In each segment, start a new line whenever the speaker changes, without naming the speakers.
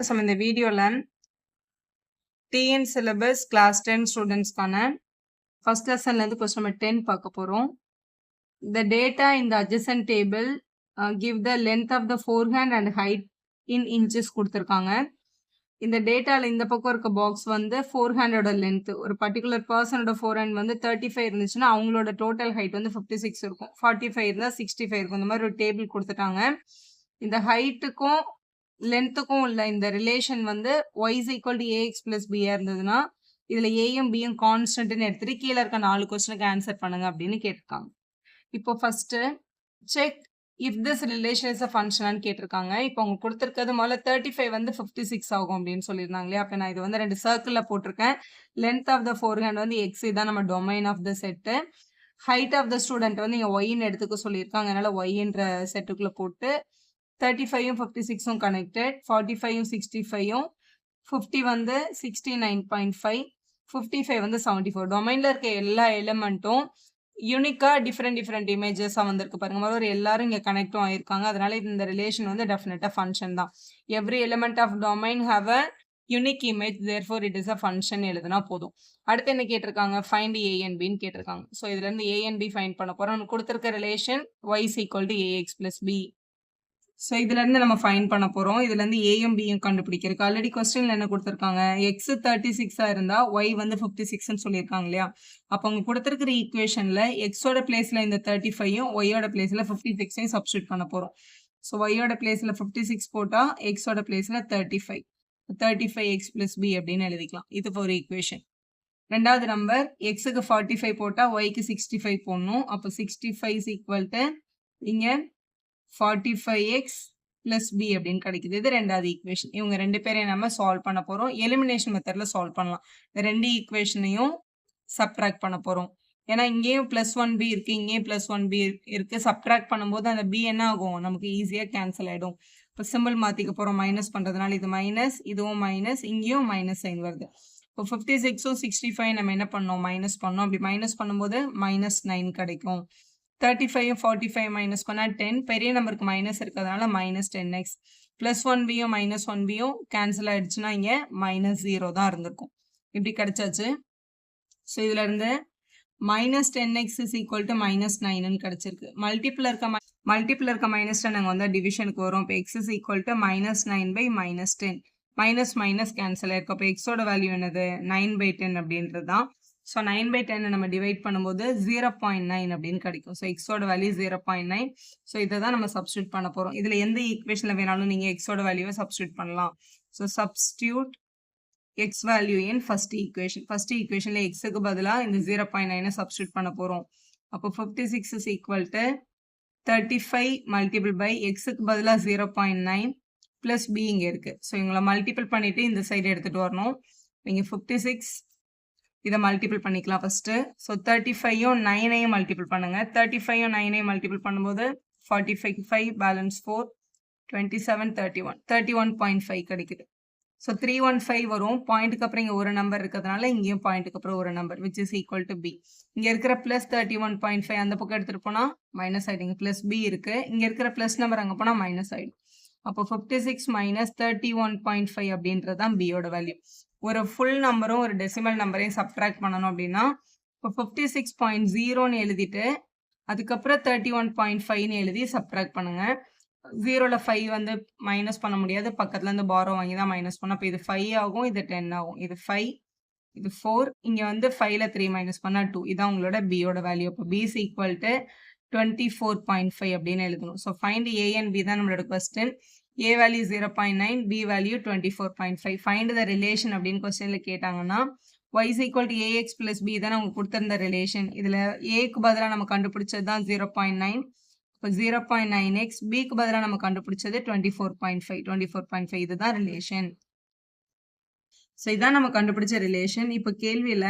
இந்த வீடியோல TN syllabus class 10 ஸ்டூடெண்ட்ஸ்க்கான first லெசன்ல இருந்து கொஸ்டின் நம்பர் 10 பார்க்க போறோம். The data in the adjacent table give the length of the forehand and height in inches கொடுத்திருக்காங்க. இந்த டேட்டால இந்த பக்கம் இருக்க பாக்ஸ் வந்து ஃபோர்ஹேண்டோட லென்த், ஒரு பர்டிகுலர் பர்சனோட ஃபோர்ஹேண்ட் வந்து 35 இருந்துச்சுன்னா அவங்களோட டோட்டல் ஹைட் வந்து 56 இருக்கும். 45 இருந்தா 65 இருக்கும். இந்த மாதிரி ஒரு டேபிள் கொடுத்துட்டாங்க. இந்த ஹைட்டுக்கும் லென்த்துக்கும் உள்ள இந்த ரிலேஷன் வந்து y is equal to ax plus b இருந்ததுன்னா இதுல ஏயும் பியும் கான்ஸ்டன்ட்னு எடுத்துட்டு கீழே இருக்க 4 கொஸ்டினுக்கு ஆன்சர் பண்ணுங்க அப்படின்னு கேட்டிருக்காங்க. இப்போ first check if this relation is a ஃபங்க்ஷனான்னு கேட்டிருக்காங்க. இப்போ அவங்க கொடுத்துருக்கிறது முதல்ல 35 வந்து 56 ஆகும் அப்படின்னு சொல்லியிருந்தாங்க இல்லையா? அப்போ நான் இது வந்து 2 சர்க்கிள்ல போட்டிருக்கேன். லென்த் ஆஃப் த ஃபோர்ஹேண்ட் வந்து எக்ஸ், இதான் நம்ம domain of the set. Height of the student வந்து இங்கே ஒய்ன்னு எடுத்துக்க சொல்லியிருக்காங்க. அதனால ஒய்ன்ற செட்டுக்குள்ள போட்டு 35ம் 56ம் கனெக்டட், 45ம் 65ம், 50 வந்து 69.5, 55 வந்து 74. டொமைன்ல இருக்க எல்லா எலிமெண்ட்டும் யூனிக்கா டிஃப்ரெண்ட் இமேஜஸா வந்திருக்கு பாருங்க. மறுபடியும் எல்லாரும் இங்க கனெக்டும் ஆயிருக்காங்க. அதனால இந்த ரிலேஷன் வந்து டெஃபினட்டா ஃபங்க்ஷன் தான். Every element of domain have a unique image, therefore it is a function எழுதுனா போதும். அடுத்து என்ன கேட்டிருக்காங்க? ஃபைண்ட் ஏ அண்ட் பின்னு கேட்டிருக்காங்க. ஸோ இதுல இருந்து ஏ அண்ட் பி ஃபைண்ட் பண்ண போறோம். நமக்கு கொடுத்திருக்க relation y is equal to ax plus b. So இதுல இருந்து நம்ம ஃபைண்ட் பண்ண போறோம். இதுல இருந்து ஏயும் பியும் கண்டுபிடிக்கிறதுக்கு ஆல்ரெடி கொஸ்டின்ல என்ன கொடுத்திருக்காங்க? எக்ஸ் 36 இருந்தா ஒய் வந்து 56ன்னு சொல்லியிருக்காங்க இல்லையா? அப்போ அவங்க கொடுத்திருக்கிற ஈக்குவேஷன்ல எக்ஸோட பிளேஸ்ல இந்த 35யும் ஒய்யோட பிளேஸ்ல 56ஐயும் சப்ஸ்டியூட் பண்ண போறோம். ஸோ ஒய்யோட பிளேஸ்ல 56 போட்டா எக்ஸோட பிளேஸ்ல 35 எக்ஸ் பிளஸ் பி அப்படின்னு எழுதிக்கலாம். இது ஒரு ஈக்குவேஷன். ரெண்டாவது நம்பர் எக்ஸுக்கு 45 போட்டா ஒய்க்கு 65 போடணும். அப்போ 65 is equal to இங்க 45x plus b அப்படின்னு கிடைக்குது. இது ரெண்டாவது ஈக்குவேஷன். இவங்க ரெண்டு பேரையும் நம்ம சால்வ் பண்ண போறோம். எலிமினேஷன் மெத்தட்ல சால்வ் பண்ணலாம். இந்த ரெண்டு ஈக்குவேஷனையும் சப்ட்ராக்ட் பண்ண போறோம். ஏன்னா இங்கேயும் +1b இருக்கு, இங்கேயும் +1b இருக்கு. சப்ட்ராக்ட் பண்ணும்போது அந்த b என்ன ஆகும்? நமக்கு ஈஸியா கேன்சல் ஆயிடும். இப்போ சிம்பிள் மாத்திக்க போறோம். மைனஸ் பண்றதுனால இது மைனஸ், இதுவும் மைனஸ், இங்கேயும் மைனஸ் சைன் வருது. இப்போ 56ம் 65 நம்ம என்ன பண்ணோம்? மைனஸ் பண்ணோம். அப்படி மைனஸ் பண்ணும்போது -9 கிடைக்கும். 35ம் 45 மைனஸ் பண்ணா 10, பெரிய நம்பருக்கு மைனஸ் இருக்கிறதுனால -10x. +1bயும் -1bயும் கேன்சல் ஆயிடுச்சுன்னா இங்க -0 தான் இருந்திருக்கும். இப்படி கிடைச்சாச்சு. ஸோ இதுல இருந்து -10x is equal to -9ன்னு கிடைச்சிருக்கு. மல்டிபிள் இருக்க -10 நாங்கள் வந்து டிவிஷனுக்கு வரும். இப்போ x is equal to -9 by -10. Minus cancel ஆயிருக்கு. அப்போ எக்ஸோட வேல்யூ என்னது? 9/10 அப்படின்றது தான். ஸோ 9/10 நம்ம டிவைட் பண்ணும்போது 0.9 அப்படின்னு கிடைக்கும். ஸோ எக்ஸோட வேல்யூ 0.9. ஸோ இதை தான் நம்ம சப்ஸ்டியூட் பண்ண போறோம். இதுல எந்த ஈக்குவேஷன்ல வேணாலும் நீங்க எக்ஸோட வேல்யூவை சப்ஸ்டியூட் பண்ணலாம். So substitute x value in first equation. First ஈக்குவேஷன்ல எக்ஸுக்கு பதிலாக இந்த 0.9 சப்ஸ்டியூட் பண்ண போறோம். அப்போ 56 is equal to 35 multiple by எக்ஸுக்கு பதிலாக 0.9 பிளஸ் பி இங்கே இருக்கு. ஸோ இவங்களை மல்டிபிள் பண்ணிட்டு இந்த சைடு எடுத்துட்டு வரணும். இங்கே 56 இதை மல்டிபிள் பண்ணிக்கலாம் ஃபர்ஸ்ட். ஸோ 35யும் 9ஐயும் மல்டிபிள் பண்ணுங்க. 35யும் 9ஐயும் மல்டிபிள் பண்ணும்போது 45 பேலன்ஸ் 4 27 31 31.5 கிடைக்குது. ஸோ 315 வரும். பாயிண்ட்டுக்கு அப்புறம் இங்கே ஒரு நம்பர் இருக்கிறதுனால இங்கேயும் பாயிண்ட்டுக்கு அப்புறம் ஒரு number which is equal to b. இங்கே இருக்கிற ப்ளஸ் 31.5 அந்த பக்கம் எடுத்துகிட்டு போனால் மைனஸ் ஆகிடுங்க. ப்ளஸ் பி இருக்குது. இங்கே இருக்கிற ப்ளஸ் நம்பர் அங்கே போனால் மைனஸ் ஆகிடும். அப்போ 56 minus 31.5 அப்படின்றது தான் பியோட வேல்யூ. ஒரு ஃபுல் நம்பரும் ஒரு டெசிமல் நம்பரையும் சப்ட்ராக்ட் பண்ணணும் அப்படின்னா இப்போ 56.0ன்னு எழுதிட்டு அதுக்கப்புறம் 31.5ன்னு எழுதி சப்ட்ராக்ட் பண்ணுங்க. 0ல 5 வந்து மைனஸ் பண்ண முடியாது. பக்கத்துல இருந்து பாரோ வாங்கி தான் மைனஸ் பண்ண. அப்போ இது 5 ஆகும், இது 10 ஆகும். இது 5, இது 4. இங்க வந்து 5ல 3 மைனஸ் பண்ணா 2. இதான் உங்களோட பியோட வேல்யூ. அப்போ b is equal to 24.5 அப்படின்னு எழுதணும். So find a and b தான் நம்மளோட question. a value 0.9, b value 24.5. Find the relation அப்படின்னு கொஸ்டின்ல கேட்டாங்கன்னா y is equal to ax plus b தான் அவங்க கொடுத்திருந்த ரிலேஷன். இதுல aக்கு பதிலாக நம்ம கண்டுபிடிச்சது தான் 0.9. இப்போ 0.9x, bக்கு பதிலாக நம்ம கண்டுபிடிச்சது 24.5. இதுதான் ரிலேஷன். ஸோ இதான் நம்ம கண்டுபிடிச்ச ரிலேஷன். இப்போ கேள்வியில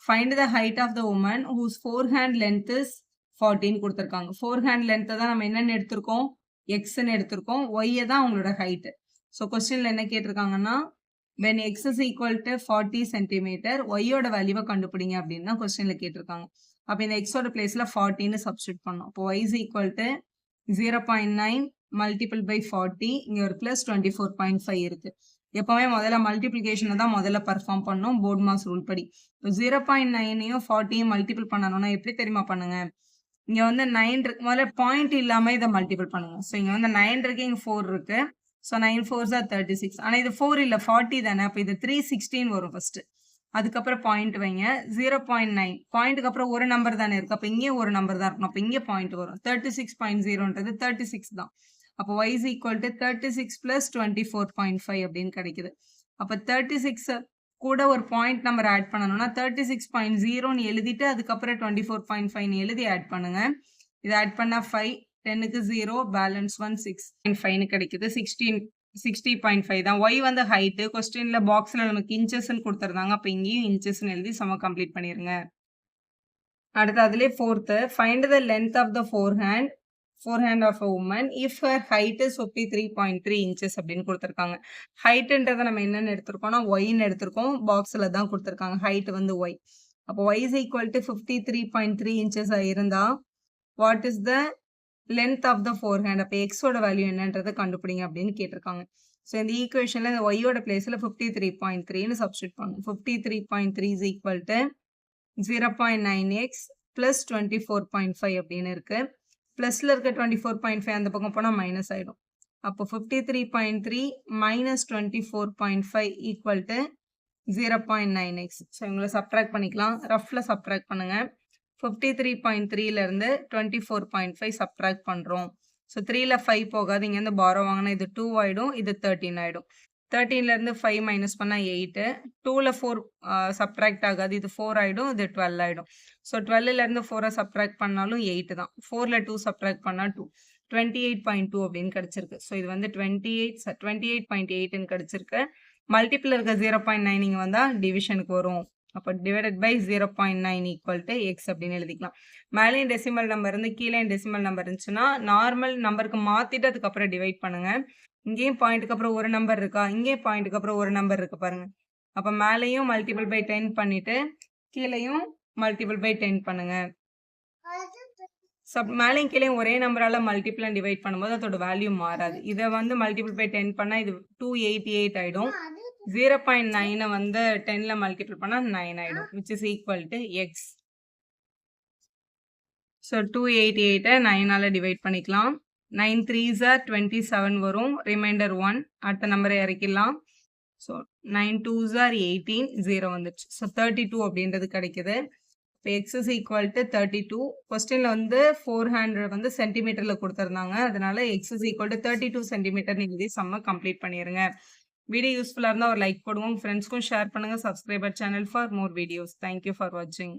find the height of the woman whose forehand length is 14 கொடுத்துருக்காங்க. ஃபோர்ஹேண்ட் லென்த்தை தான் நம்ம என்னென்னு எடுத்திருக்கோம்? எக்ஸ்ன்னு எடுத்திருக்கோம். ஒய்யை தான் அவங்களோட ஹைட்டு. ஸோ கொஸ்டின்ல என்ன கேட்டிருக்காங்கன்னா when x is equal to 40 centimeter ஒய்யோட வேல்யூவை கண்டுபிடிங்க அப்படின்னு தான் கொஸ்டின்ல கேட்டிருக்காங்க. அப்போ இந்த எக்ஸோட பிளேஸ்ல 40ன்னு சப்ஸ்டியூட் பண்ணோம். அப்போ y is equal to 0.9 multiple by 40 இங்க ஒரு பிளஸ் 24.5 இருக்கு. எப்பவுமே முதல்ல மல்டிப்ளிகேஷனை தான் முதல்ல பர்ஃபார்ம் பண்ணும் போர்ட் மாஸ் ரூல் படி. 0.9ஐயும் 40யும் மல்டிபிள் பண்ணணும்னா எப்படி தெரியுமா பண்ணுங்க? இங்க வந்து 9 இருக்கு, முதல்ல பாயிண்ட் இல்லாம இதை மல்டிபிள் பண்ணுங்க. ஸோ இங்க வந்து 9 இருக்கு, இங்க 4 இருக்கு. So 9 4s are 36. ஆனா இது 4 இல்ல 40 தானே, அப்ப இது 316 வரும் ஃபர்ஸ்ட். அதுக்கப்புறம் பாயிண்ட் வைங்க. 0.9 பாயிண்ட்டுக்கு அப்புறம் ஒரு நம்பர் தானே இருக்கு, அப்ப இங்கே ஒரு நம்பர் தான் இருக்கணும். அப்ப இங்கே பாயிண்ட் வரும். 36.0ன்றது 36 தான். அப்போ y is equal to 36 plus 24.5 அப்படின்னு கிடைக்குது. அப்ப 36 கூட ஒரு பாயிண்ட் நம்பர் ஆட் பண்ணணும்னா 36.0ன்னு எழுதிட்டு அதுக்கப்புறம் 24.5 எழுதி ஆட் பண்ணுங்க. இதை ஆட் பண்ணா 5, 10க்கு 0, பேலன்ஸ் 1 6.5 கிடைக்குது. 60.5 தான். y வந்து ஹைட்டு, கொஸ்டின்ல பாக்ஸ்ல நமக்கு இன்ச்சஸ்ன்னு கொடுத்துருந்தாங்க, அப்ப இங்கேயும் இன்ச்சஸ்ன்னு எழுதி சம கம்ப்ளீட் பண்ணிருங்க. அடுத்து அதுலயே fourth, find the length of the forehand of a woman if her height is 53.3 inches அப்படின்னு கொடுத்துருக்காங்க. ஹைட்டுன்றதை நம்ம என்னன்னு எடுத்திருக்கோம்னா ஒய்ன்னு எடுத்திருக்கோம், பாக்ஸ்ல தான் கொடுத்துருக்காங்க. ஹைட் வந்து ஒய். அப்போ y is equal to 53.3 inches இருந்தா what is the length of the forehand, அப்போ எக்ஸோட வேல்யூ என்னன்றதை கண்டுபிடிங்க அப்படின்னு கேட்டிருக்காங்க. ஸோ இந்த ஈக்குவேஷன்ல இந்த ஒய்யோட பிளேஸ்ல 53.3ன்னு சப்ஸ்டியூட் பண்ணும். 53.3 is equal to 0.9x plus 24.5 அப்படின்னு இருக்கு. பிளஸ்ல இருக்க 24.5 அந்த பக்கம் போனா மைனஸ் ஆயிடும். அப்போ 53.3 minus 24.5 equal to 0.9x. So இவங்களை சப்ட்ராக்ட் பண்ணிக்கலாம். ரஃப்ல சப்ட்ராக்ட் பண்ணுங்க. 53.3ல இருந்து 24.5 சப்ட்ராக்ட் பண்றோம். ஸோ 3ல 5 போகாது, இங்க இருந்து பாரோ வாங்கினா இது 2 ஆயிடும், இது 13 ஆயிடும். 13ல இருந்து 5 மைனஸ் பண்ணா 8, 2ல 4 சப்ட்ராக்ட் ஆகாது, இது 4 ஆயிடும், இது 12 ஆயிடும். ஸோ 12ல இருந்து 4 சப்ட்ராக்ட் பண்ணாலும் 8 தான். 4ல 2 சப்ட்ராக்ட் பண்ணா 2, 28.2 அப்படின்னு கிடைச்சிருக்கு. ஸோ இது வந்து 28.8ன்னு கிடைச்சிருக்கு. மல்டிபிள் இருக்க 0.9 இங்க வந்தா டிவிஷனுக்கு வரும். அப்போ divided by 0.9 equal to x அப்படின்னு எழுதிக்கலாம். மேலேயும் டெசிமல் நம்பர் இருந்து கீழே டெசிமல் நம்பர் இருந்துச்சுன்னா நார்மல் நம்பருக்கு மாத்திட்டு அதுக்கப்புறம் டிவைட் பண்ணுங்க. இங்கேயும் பாயிண்ட்டுக்கு அப்புறம் ஒரு நம்பர் இருக்கா, இங்கேயும் பாயிண்ட்டுக்கு அப்புறம் ஒரு நம்பர் இருக்கு பாருங்க. அப்ப மேலேயும் மல்டிபிள் பை 10 பண்ணிட்டு கீழேயும் மல்டிபிள் பை 10 பண்ணுங்க. மேலேயும் கீழே ஒரே நம்பரால மல்டிபிள் அண்ட் டிவைட் பண்ணும்போது அதோட வேல்யூ மாறாது. இதை வந்து மல்டிபிள் பை 10 பண்ணா இது 288 ஆயிடும். 0.9 வந்து 10ல மல்டிபிள் பண்ணா 9 ஆயிடும், which is equal to x. So 288 9ஆல டிவைட் பண்ணிக்கலாம். 9 3s are 27 வரும், ரிமைண்டர் 1. அடுத்த நம்பரை இறக்கிடலாம். ஸோ 9 2s are 18, 0 வந்துச்சு. ஸோ 32 அப்படின்றது கிடைக்குது. இப்போ எக்ஸ் இஸ் ஈக்குவல் டு 32. கொஸ்டின்ல வந்து 400 வந்து சென்டிமீட்டர்ல கொடுத்துருந்தாங்க, அதனால X is equal to 32 centimetre எழுதி சம்ம கம்ப்ளீட் பண்ணிருங்க. வீடியோ யூஸ்ஃபுல்லாக இருந்தால் ஒரு லைக் போடுவோம், ஃப்ரெண்ட்ஸ்க்கும் ஷேர் பண்ணுங்க. Subscriber channel for more videos. Thank you for வாட்சிங்.